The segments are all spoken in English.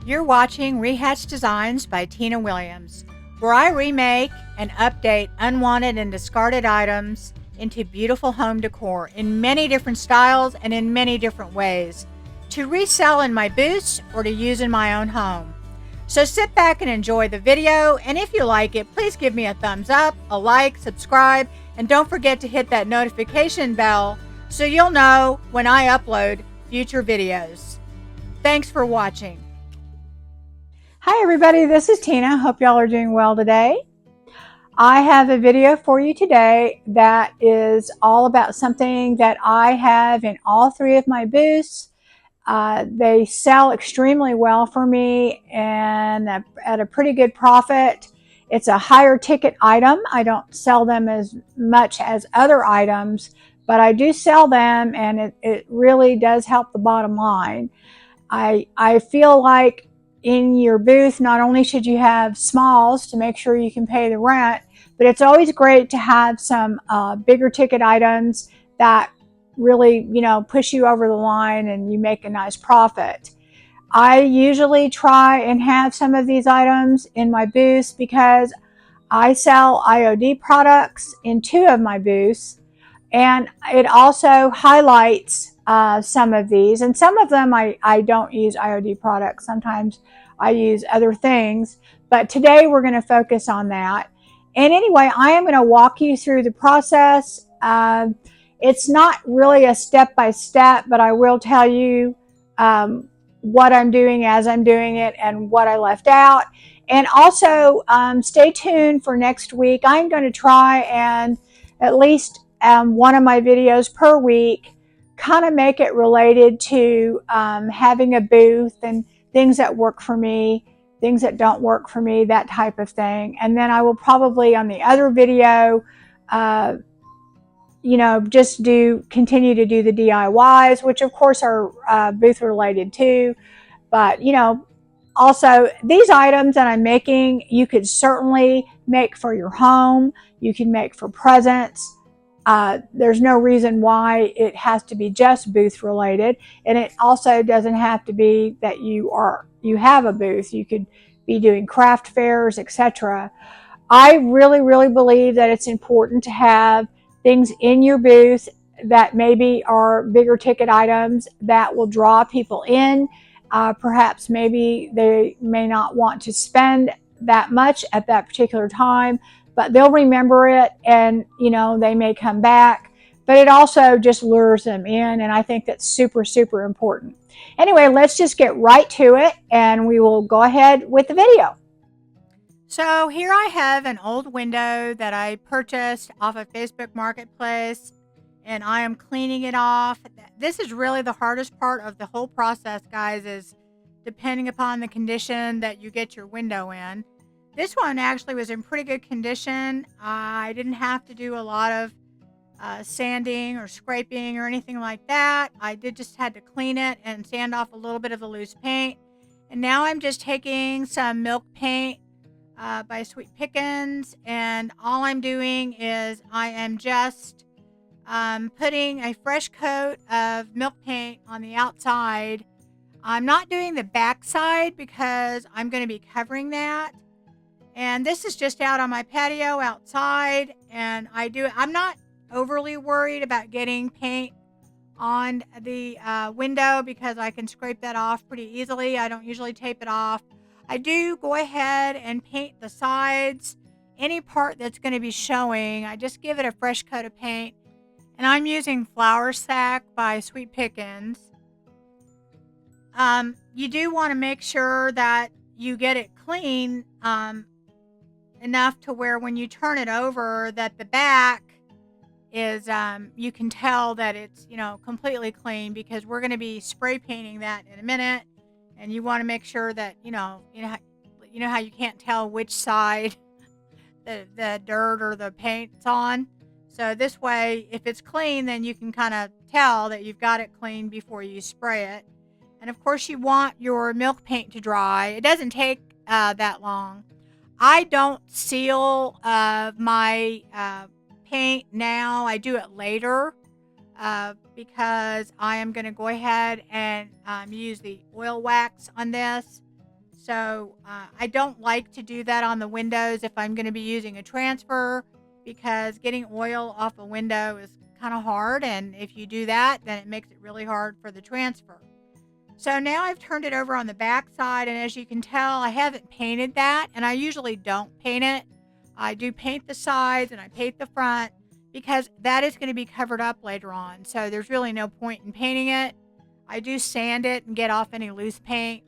You're watching Rehatch Designs by Tina Williams, where I remake and update unwanted and discarded items into beautiful home decor in many different styles and in many different ways to resell in my booths or to use in my own home. So sit back and enjoy the video, and if you like it, please give me a thumbs up, a like, subscribe, and don't forget to hit that notification bell so you'll know when I upload future videos. Thanks for watching. Hi everybody, this is Tina. Hope y'all are doing well today. I have a video for you today that is all about something that I have in all three of my booths. They sell extremely well for me and at a pretty good profit. It's a higher ticket item. I don't sell them as much as other items, but I do sell them, and it really does help the bottom line. I feel like in your booth, not only should you have smalls to make sure you can pay the rent, but it's always great to have some bigger ticket items that really, push you over the line and you make a nice profit. I usually try and have some of these items in my booths because I sell IOD products in two of my booths, and it also highlights some of these. And some of them I don't use IOD products. Sometimes I use other things. But today we're going to focus on that. And anyway, I am going to walk you through the process. It's not really a step-by-step, but I will tell you what I'm doing as I'm doing it and what I left out. And also stay tuned for next week. I'm going to try and at least one of my videos per week kind of make it related to having a booth and things that work for me, things that don't work for me, that type of thing. And then I will probably on the other video just continue to do the DIYs, which of course are booth related too. But also these items that I'm making, you could certainly make for your home. You can make for presents. There's no reason why it has to be just booth related, and it also doesn't have to be that you have a booth. You could be doing craft fairs, etc. I really believe that it's important to have things in your booth that maybe are bigger ticket items that will draw people in. Perhaps maybe they may not want to spend that much at that particular time, but they'll remember it, and they may come back. But it also just lures them in, and I think that's super important. Anyway, let's just get right to it, and we will go ahead with the video. So here I have an old window that I purchased off of Facebook Marketplace, and I am cleaning it off. This is really the hardest part of the whole process, guys, is depending upon the condition that you get your window in. This one actually was in pretty good condition. I didn't have to do a lot of sanding or scraping or anything like that. I just had to clean it and sand off a little bit of the loose paint. And now I'm just taking some milk paint by Sweet Pickens, and all I'm doing is I am just putting a fresh coat of milk paint on the outside. I'm not doing the back side because I'm going to be covering that. And this is just out on my patio outside, and I'm not overly worried about getting paint on the window because I can scrape that off pretty easily. I don't usually tape it off. I do go ahead and paint the sides. Any part that's going to be showing, I just give it a fresh coat of paint. And I'm using Flour Sack by Sweet Pickens. You do want to make sure that you get it clean enough to where when you turn it over that the back is you can tell that it's completely clean, because we're going to be spray painting that in a minute, and you want to make sure that you know how you can't tell which side the dirt or the paint's on. So this way, if it's clean, then you can kind of tell that you've got it clean before you spray it. And of course, you want your milk paint to dry. It doesn't take that long. I don't seal my paint now. I do it later because I am going to go ahead and use the oil wax on this. So I don't like to do that on the windows if I'm going to be using a transfer, because getting oil off a window is kind of hard. And if you do that, then it makes it really hard for the transfer. So now I've turned it over on the back side, and as you can tell, I haven't painted that, and I usually don't paint it. I do paint the sides and I paint the front because that is going to be covered up later on. So there's really no point in painting it. I do sand it and get off any loose paint.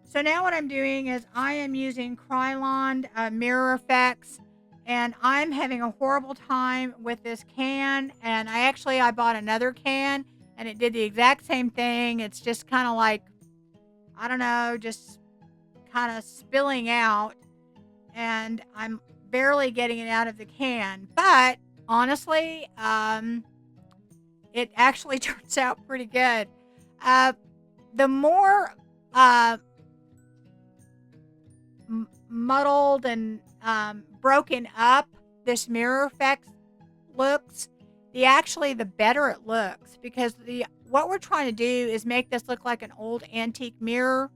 So now what I'm doing is I am using Krylon mirror effects, and I'm having a horrible time with this can. And I bought another can, and it did the exact same thing. It's just kind of like, I don't know, just kind of spilling out, and I'm barely getting it out of the can. But honestly, it actually turns out pretty good. Uh, the more muddled and broken up this mirror effect looks, the better it looks, because the what we're trying to do is make this look like an old antique mirror.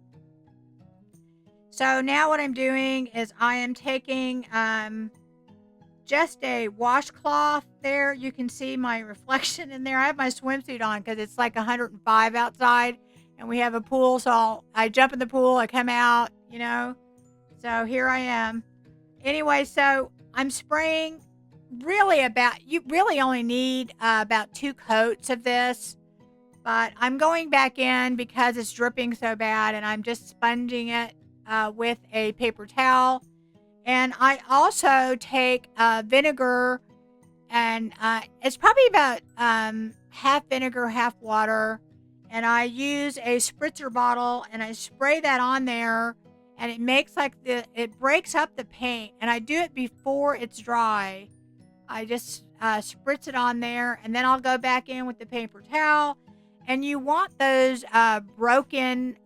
So now what I'm doing is I am taking just a washcloth. There you can see my reflection in there. I have my swimsuit on because it's like 105 outside and we have a pool, so I jump in the pool, I come out, so here I am. Anyway, so I'm spraying you really only need about 2 coats of this, but I'm going back in because it's dripping so bad, and I'm just sponging it with a paper towel. And I also take vinegar, and it's probably about half vinegar, half water, and I use a spritzer bottle and I spray that on there, and it makes it breaks up the paint, and I do it before it's dry. I just spritz it on there, and then I'll go back in with the paper towel. And you want those broken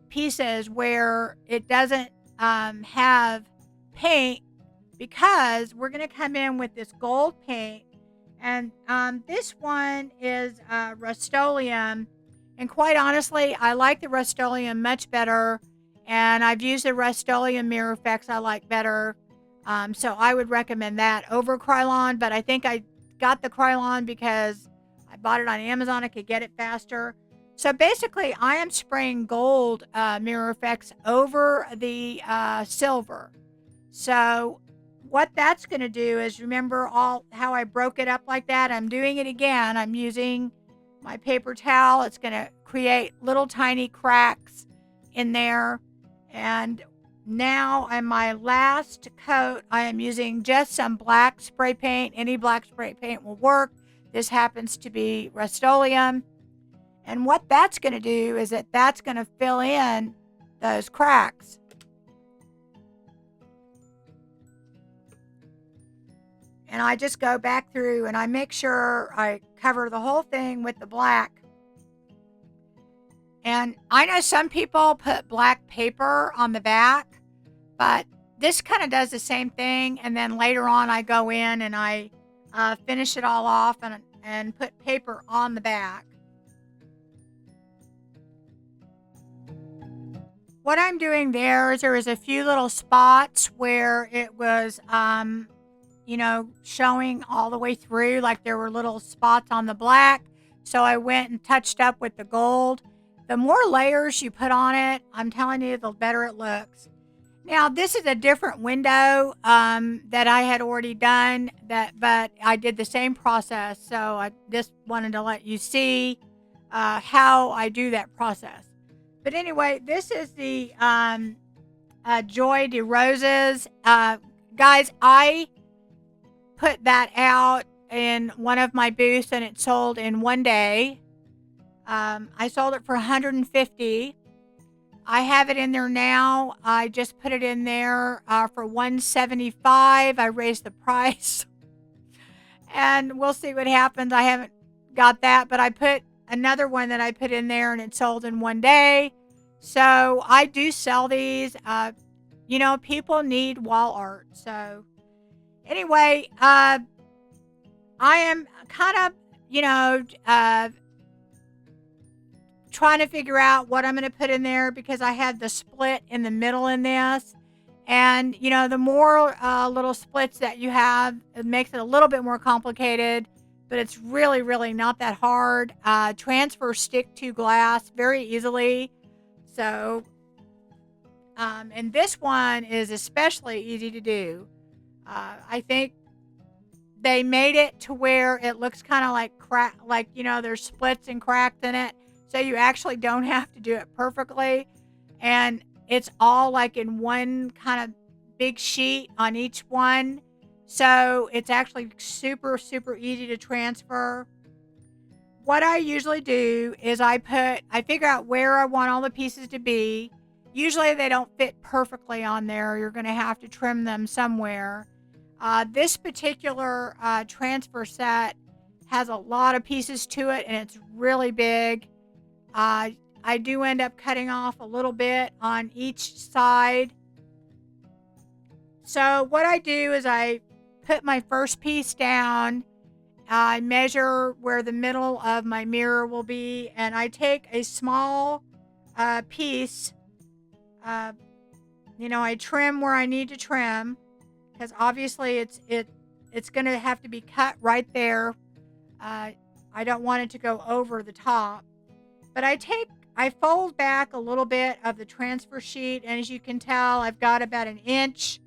pieces where it doesn't have paint, because we're going to come in with this gold paint. And this one is Rust-Oleum. And quite honestly, I like the Rust-Oleum much better. And I've used the Rust-Oleum mirror effects I like better. So I would recommend that over Krylon. But I think I got the Krylon because I bought it on Amazon. I could get it faster. So basically, I am spraying gold mirror effects over the silver. So what that's going to do is, remember how I broke it up like that? I'm doing it again. I'm using my paper towel. It's going to create little tiny cracks in there. And now on my last coat, I am using just some black spray paint. Any black spray paint will work. This happens to be Rust-Oleum. And what that's going to do is that's going to fill in those cracks. And I just go back through and I make sure I cover the whole thing with the black. And I know some people put black paper on the back, but this kind of does the same thing. And then later on, I go in and I finish it all off and put paper on the back. What I'm doing there is a few little spots where it was, showing all the way through, like there were little spots on the black. So I went and touched up with the gold. The more layers you put on it, I'm telling you, the better it looks. Now, this is a different window that I had already done, but I did the same process. So I just wanted to let you see how I do that process. But anyway, this is the Joy de Roses. Guys, I put that out in one of my booths, and it sold in one day. I sold it for $150. I have it in there now. I just put it in there for $175. I raised the price, and we'll see what happens. I haven't got that, but I put another one that I put in there, and it sold in one day. So I do sell these. People need wall art. So anyway, I am kind of, trying to figure out what I'm going to put in there because I have the split in the middle in this. And, you know, the more little splits that you have, it makes it a little bit more complicated, but it's really, really not that hard. Transfers stick to glass very easily. So, and this one is especially easy to do. I think they made it to where it looks kind of like crack, like, you know, there's splits and cracks in it. So you actually don't have to do it perfectly. And it's all like in one kind of big sheet on each one. So it's actually super, super easy to transfer. What I usually do is I figure out where I want all the pieces to be. Usually they don't fit perfectly on there. You're going to have to trim them somewhere. This particular transfer set has a lot of pieces to it and it's really big. I do end up cutting off a little bit on each side. So what I do is I put my first piece down. I measure where the middle of my mirror will be, and I take a small piece. You know, I trim where I need to trim because obviously it's going to have to be cut right there. I don't want it to go over the top, but I fold back a little bit of the transfer sheet, and as you can tell, I've got about an inch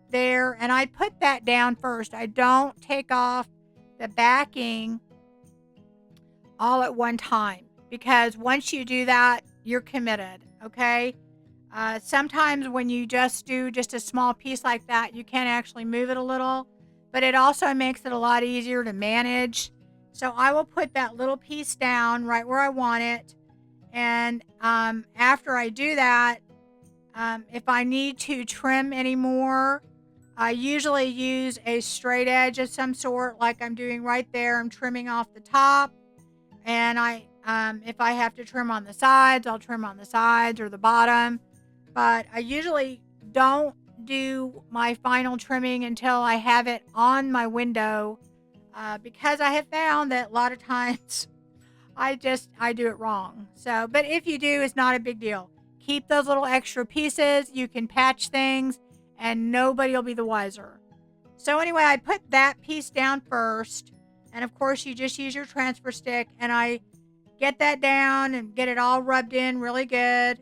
there, and I put that down first. I don't take off the backing all at one time because once you do that, you're committed, okay? Sometimes when you just do just a small piece like that, you can actually move it a little, but it also makes it a lot easier to manage. So I will put that little piece down right where I want it. And after I do that, if I need to trim any more, I usually use a straight edge of some sort, like I'm doing right there. I'm trimming off the top, and if I have to trim on the sides, I'll trim on the sides or the bottom. But I usually don't do my final trimming until I have it on my window, because I have found that a lot of times I do it wrong. So, but if you do, it's not a big deal. Keep those little extra pieces. You can patch things and nobody will be the wiser. So anyway, I put that piece down first. And of course, you just use your transfer stick and I get that down and get it all rubbed in really good.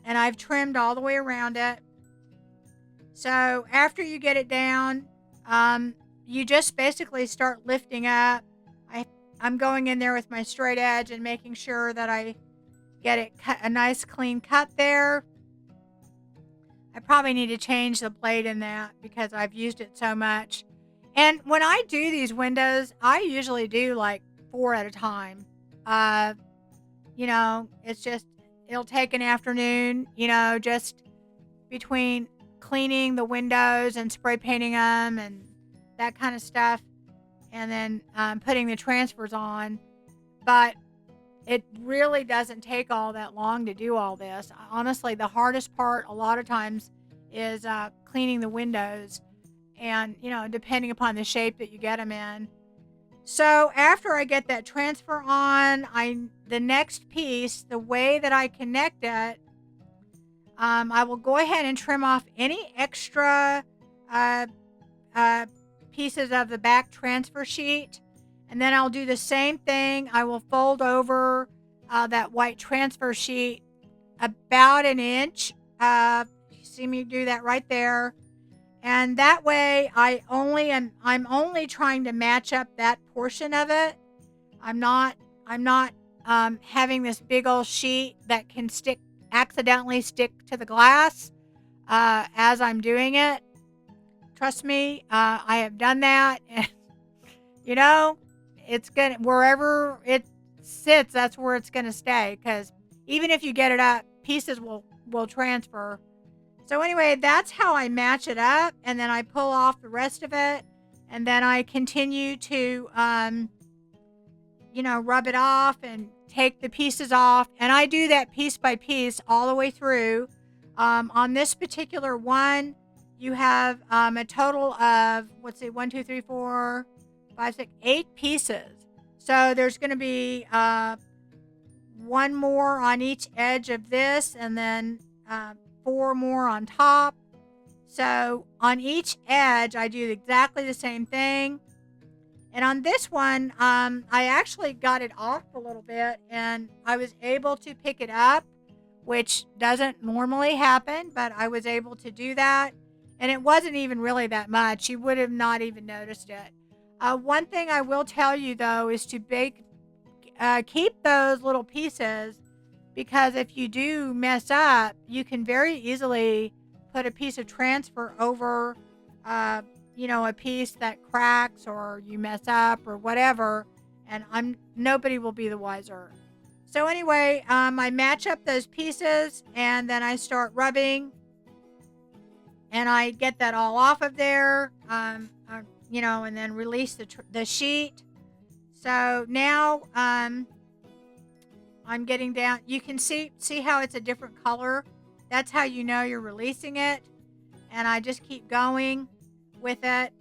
And I've trimmed all the way around it. So after you get it down, you just basically start lifting up. I'm going in there with my straight edge and making sure that I get it cut, a nice clean cut there. I probably need to change the blade in that because I've used it so much. And when I do these windows, I usually do like 4 at a time. You know, it'll take an afternoon, you know, just between cleaning the windows and spray painting them and that kind of stuff. And then putting the transfers on. But it really doesn't take all that long to do all this. Honestly, the hardest part a lot of times is cleaning the windows and, you know, depending upon the shape that you get them in. So after I get that transfer on, the next piece, the way that I connect it, I will go ahead and trim off any extra pieces of the back transfer sheet, and then I'll do the same thing. I will fold over that white transfer sheet about an inch. You see me do that right there, and that way I'm only trying to match up that portion of it. I'm not having this big old sheet that can accidentally stick to the glass as I'm doing it. Trust me, I have done that, and you know, it's gonna, wherever it sits, that's where it's gonna stay. Because even if you get it up, pieces will transfer. So anyway, that's how I match it up, and then I pull off the rest of it, and then I continue to, you know, rub it off and take the pieces off, and I do that piece by piece all the way through. On this particular one, you have a total of, let's see, 1, 2, 3, 4, 5, 6, 8 pieces. So there's going to be 1, one more on each edge of this, and then 4 more on top. So on each edge, I do exactly the same thing. And on this one, I actually got it off a little bit, and I was able to pick it up, which doesn't normally happen, but I was able to do that. And it wasn't even really that much. You would have not even noticed it. One thing I will tell you, though, is to keep those little pieces, because if you do mess up, you can very easily put a piece of transfer over a piece that cracks or you mess up or whatever, and nobody will be the wiser. So anyway, I match up those pieces, and then I start rubbing, and I get that all off of there, and then release the sheet. So now I'm getting down. You can see how it's a different color. That's how you know you're releasing it. And I just keep going with it.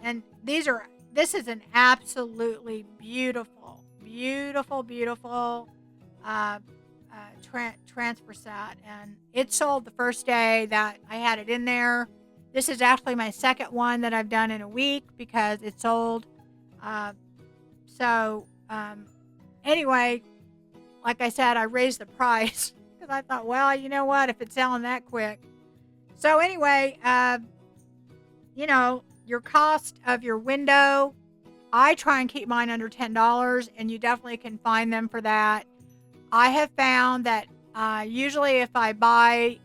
And this is an absolutely beautiful, beautiful, beautiful transfer set. And it sold the first day that I had it in there. This is actually my second one that I've done in a week because it sold. Anyway, like I said, I raised the price because I thought, well, you know what, if it's selling that quick. So anyway, your cost of your window, I try and keep mine under $10, and you definitely can find them for that. I have found that usually if I buy,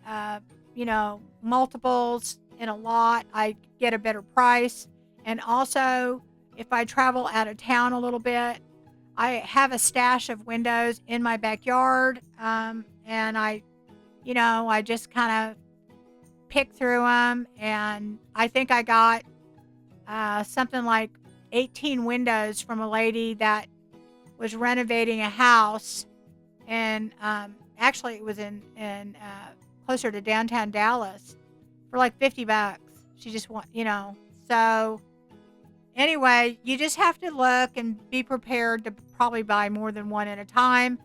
multiples in a lot, I get a better price. And also, if I travel out of town a little bit, I have a stash of windows in my backyard, and I just kind of pick through them, and I think I got something like 18 windows from a lady that was renovating a house, and actually it was in closer to downtown Dallas for like $50. She just so anyway, you just have to look and be prepared to probably buy more than one at a time.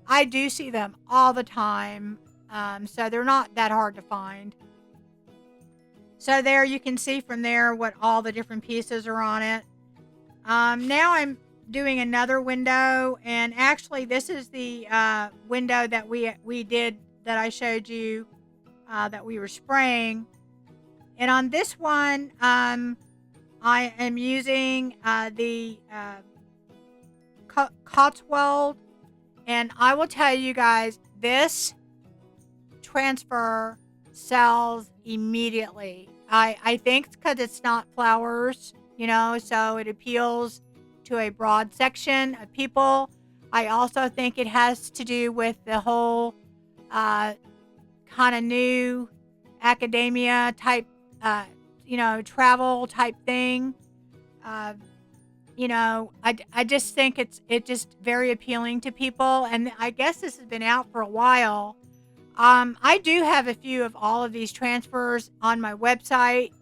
I do see them all the time, so they're not that hard to find. So there you can see from there what all the different pieces are on it. Now I'm doing another window, and actually this is the window that we did that I showed you that we were spraying. And on this one, I am using the Cotswold, and I will tell you guys, this transfer sells immediately. I think it's because it's not flowers, so it appeals to a broad section of people. I also think it has to do with the whole kind of new academia type, travel type thing. I just think it's just very appealing to people, and I guess this has been out for a while. I do have a few of all of these transfers on my website,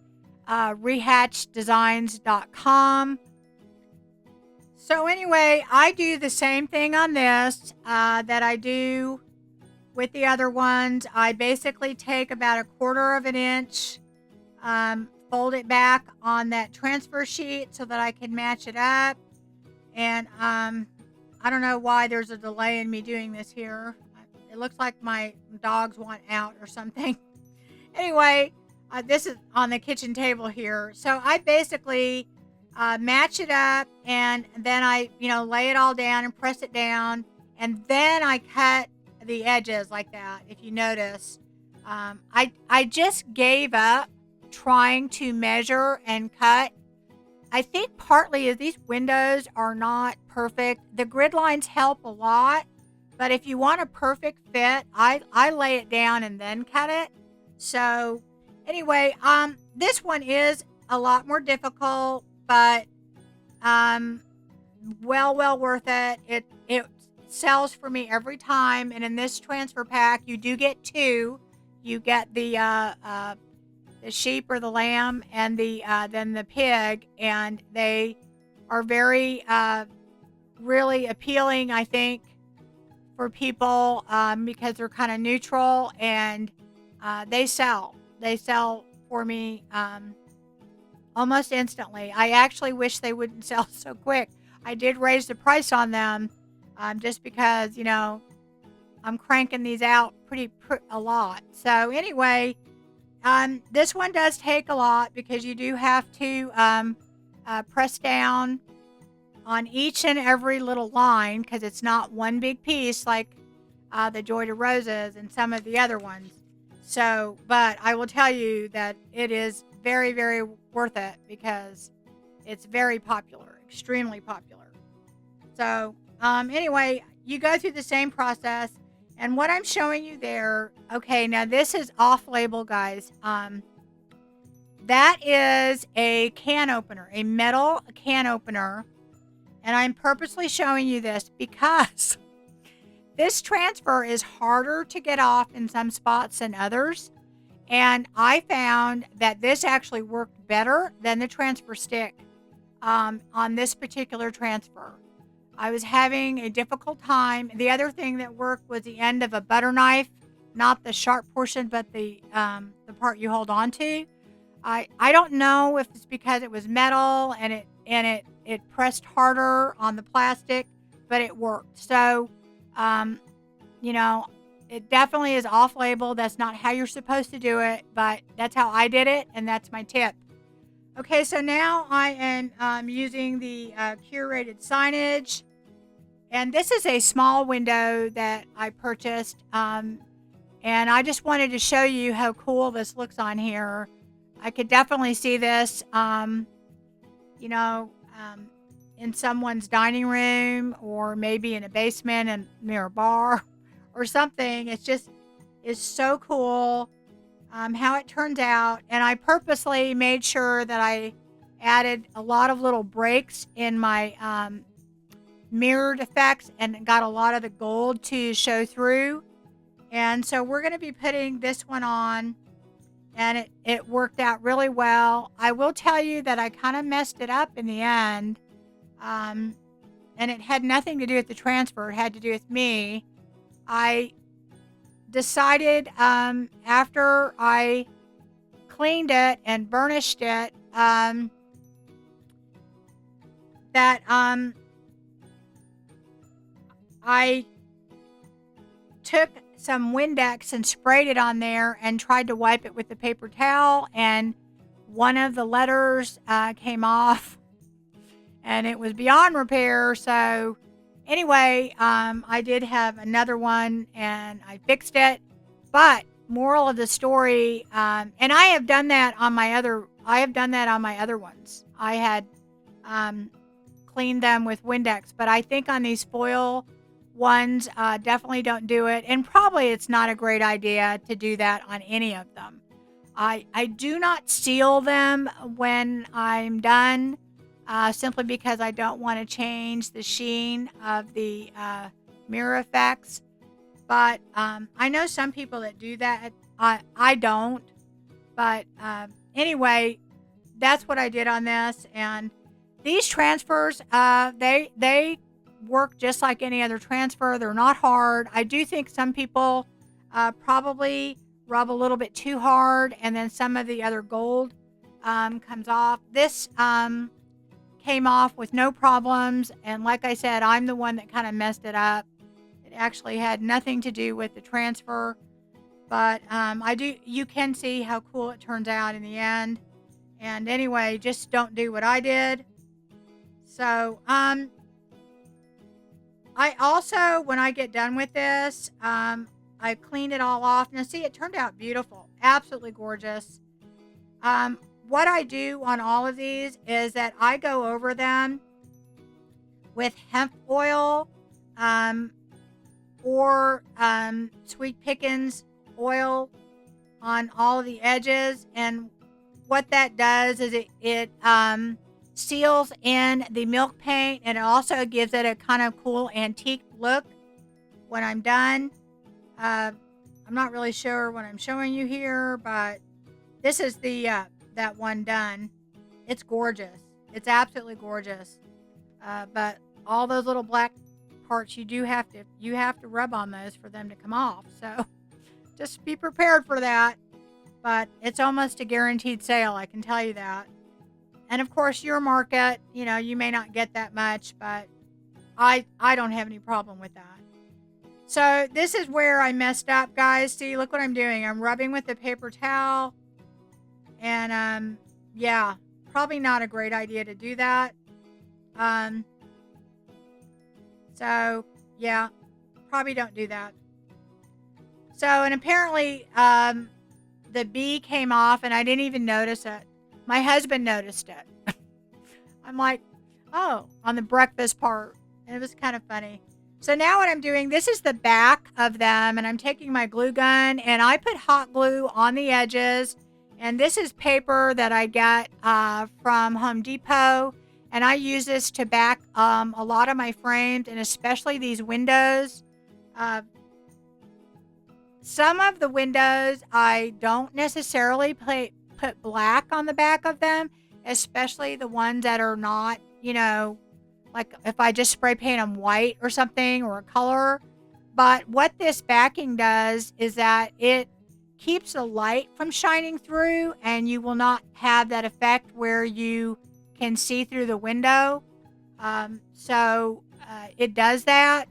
rehatchdesigns.com. So anyway, I do the same thing on this that I do with the other ones. I basically take about 1/4 of an inch, fold it back on that transfer sheet so that I can match it up. And I don't know why there's a delay in me doing this here. It looks like my dogs want out or something. Anyway, this is on the kitchen table here. So I basically match it up, and then I, lay it all down and press it down. And then I cut the edges like that, if you notice. I just gave up trying to measure and cut. I think partly is these windows are not perfect. The grid lines help a lot. But if you want a perfect fit, I lay it down and then cut it. So anyway, this one is a lot more difficult, but well worth it. It sells for me every time. And in this transfer pack, you do get 2. You get the sheep or the lamb, and then the pig, and they are very really appealing, I think, for people because they're kind of neutral, and they sell. They sell for me almost instantly. I actually wish they wouldn't sell so quick. I did raise the price on them just because, I'm cranking these out a lot. So anyway, this one does take a lot because you do have to press down on each and every little line because it's not one big piece like the Joy to Roses and some of the other ones. So, but I will tell you that it is very, very worth it because it's very popular, extremely popular. So, anyway, you go through the same process. And what I'm showing you there, okay, now this is off label, guys. That is a can opener, a metal can opener. And I'm purposely showing you this because this transfer is harder to get off in some spots than others. And I found that this actually worked better than the transfer stick on this particular transfer. I was having a difficult time. The other thing that worked was the end of a butter knife, not the sharp portion, but the part you hold on to. I don't know if it's because it was metal and it pressed harder on the plastic, but it worked. So, it definitely is off label. That's not how you're supposed to do it, but that's how I did it, and that's my tip. Okay, so now I am using the curated signage, and this is a small window that I purchased, and I just wanted to show you how cool this looks on here. I could definitely see this, in someone's dining room or maybe in a basement and near a bar or something. It's so cool how it turns out. And I purposely made sure that I added a lot of little breaks in my mirrored effects and got a lot of the gold to show through. And so we're going to be putting this one on, and it worked out really well. I will tell you that I kind of messed it up in the end. And it had nothing to do with the transfer. It had to do with me. I decided after I cleaned it and burnished it that I took some Windex and sprayed it on there and tried to wipe it with the paper towel, and one of the letters came off and it was beyond repair. So anyway, I did have another one and I fixed it. But moral of the story, and I have done that on my other ones. I had cleaned them with Windex, but I think on these foil ones, definitely don't do it. And probably it's not a great idea to do that on any of them. I do not seal them when I'm done, simply because I don't want to change the sheen of the mirror effects. But I know some people that do that. I don't. But anyway, that's what I did on this. And these transfers, they work just like any other transfer. They're not hard. I do think some people probably rub a little bit too hard, and then some of the other gold comes off. This came off with no problems, and like I said, I'm the one that kind of messed it up. It actually had nothing to do with the transfer, but you can see how cool it turns out in the end. And anyway, just don't do what I did. So I also, when I get done with this, I cleaned it all off. Now see, it turned out beautiful, absolutely gorgeous. What I do on all of these is that I go over them with hemp oil or Sweet Pickens oil on all of the edges. And what that does is it seals in the milk paint, and it also gives it a kind of cool antique look when I'm done. I'm not really sure what I'm showing you here, but this is the that one done. It's gorgeous. It's absolutely gorgeous. But all those little black parts you have to rub on those for them to come off. So just be prepared for that. But it's almost a guaranteed sale, I can tell you that. And of course, your market, you may not get that much, but I don't have any problem with that. So this is where I messed up, guys. See, look what I'm doing. I'm rubbing with the paper towel. And yeah, probably not a great idea to do that. So yeah, probably don't do that. So, and apparently the bee came off and I didn't even notice it. My husband noticed it. I'm like, oh, on the breakfast part. And it was kind of funny. So now what I'm doing, this is the back of them, and I'm taking my glue gun and I put hot glue on the edges. And this is paper that I got from Home Depot. And I use this to back a lot of my frames, and especially these windows. Some of the windows I don't necessarily put black on the back of them, especially the ones that are not, like if I just spray paint them white or something or a color. But what this backing does is that it keeps the light from shining through, and you will not have that effect where you can see through the window. So it does that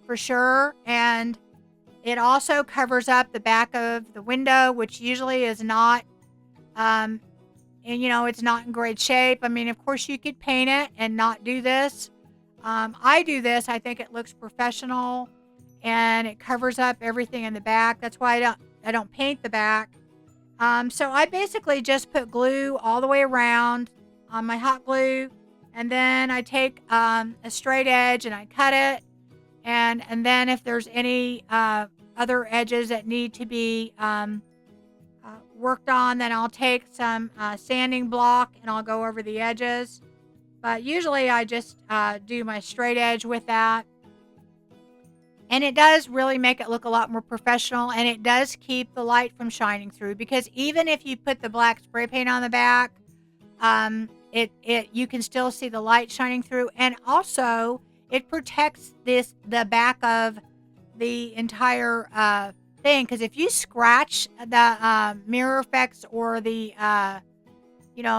for sure. And it also covers up the back of the window, which usually is not, and it's not in great shape. I mean, of course you could paint it and not do this. I do this. I think it looks professional and it covers up everything in the back. That's why I don't paint the back. So I basically just put glue all the way around on my hot glue, and then I take a straight edge and I cut it, and then if there's any other edges that need to be worked on, then I'll take some sanding block and I'll go over the edges. But usually I just do my straight edge with that. And it does really make it look a lot more professional, and it does keep the light from shining through, because even if you put the black spray paint on the back, you can still see the light shining through. And also it protects the back of the entire thing, because if you scratch the mirror effects or the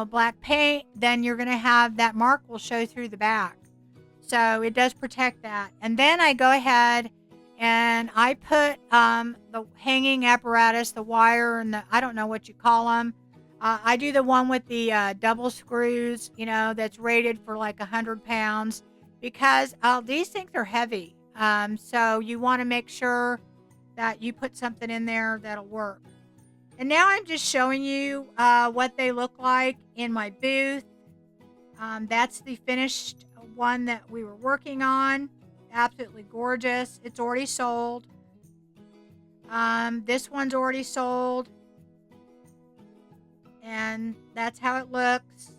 black paint, then you're going to have that mark will show through the back. So it does protect that. And then I go ahead and I put the hanging apparatus, the wire, and I don't know what you call them. I do the one with the double screws, that's rated for like 100 pounds, because these things are heavy. So you want to make sure that you put something in there that'll work. And now I'm just showing you what they look like in my booth. That's the finished one that we were working on. Absolutely gorgeous. It's already sold. This one's already sold. And that's how it looks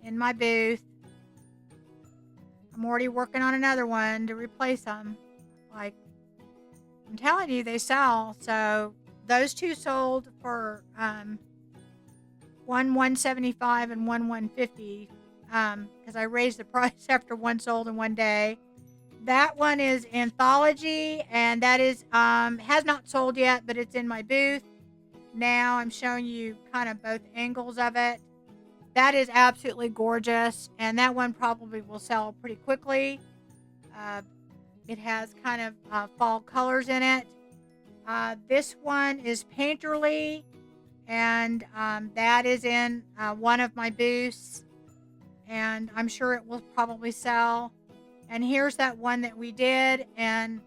in my booth. I'm already working on another one to replace them. Like, I'm telling you, they sell. So those two sold for one $175 and one $150, because I raised the price after one sold in one day. That one is Anthology, and that is has not sold yet, but it's in my booth. Now I'm showing you kind of both angles of it. That is absolutely gorgeous, and that one probably will sell pretty quickly. It has kind of fall colors in it. This one is Painterly, and that is in one of my booths, and I'm sure it will probably sell. And here's that one that we did, and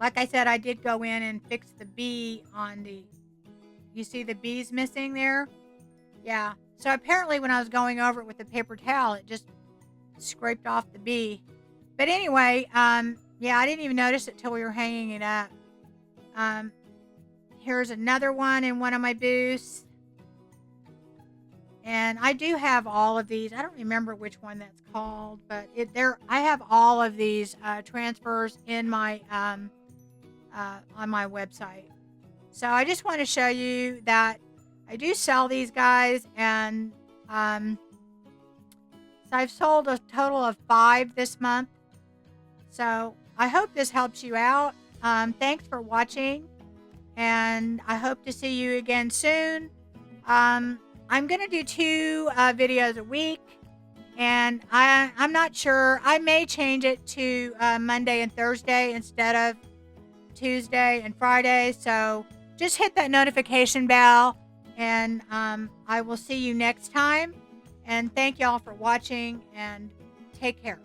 like I said, I did go in and fix the bee on you see the bees missing there? Yeah. So apparently when I was going over it with the paper towel, it just scraped off the bee. But anyway, yeah, I didn't even notice it till we were hanging it up. Here's another one in one of my booths. And I do have all of these. I don't remember which one that's called, but I have all of these transfers in my on my website. So I just want to show you that I do sell these guys, and So I've sold a total of 5 this month. So I hope this helps you out. Thanks for watching, and I hope to see you again soon. I'm going to do 2 videos a week, and I'm not sure. I may change it to Monday and Thursday instead of Tuesday and Friday. So just hit that notification bell, and I will see you next time. And thank y'all for watching, and take care.